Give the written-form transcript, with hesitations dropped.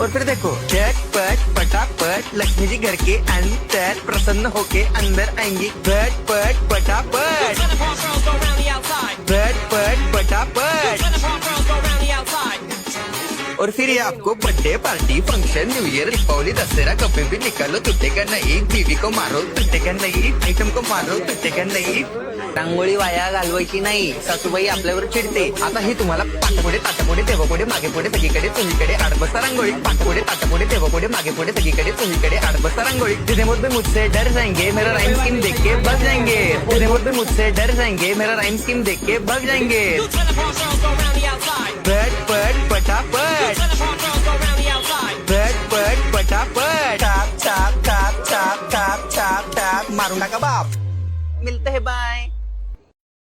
और फिर देखो झटपट पटापट लक्ष्मी जी घर के अंदर प्रसन्न होके अंदर आएंगी। झटपट पटापट झटपट पटापट। और फिर ये आपको birthday party function new year Deepavali Dussehra कभी भी निकालो टूटेगा नहीं। बीवी को मारो टूटेगा नहीं। आइटम को मारो टूटेगा नहीं। रांगोळी वाया घालवायची नाही, सासूबाई आपल्यावर चिडते। आता ही तुम्हाला पाठपुढे ताटपुढे तेव्हापुढे मागे पुढे सगळीकडे चोहीकडे आडबस्ता रांगोळी। पाठपुढे ताटपुढे तेव्हापुढे मागे पुढे सगळीकडे चोहीकडे आडबस्ता रांगोळी। जितने मुझे मुझसे डर जाएंगे मेरा राइम स्कीम देख के भाग जाएंगे। जितने मुझे मुझसे डर जाएंगे मेरा राइम स्कीम देख के भाग जाएंगे। झटपट पटापट झटपट पटापट top top top top top top top मारू नका बाप। मिलते हैं बाय।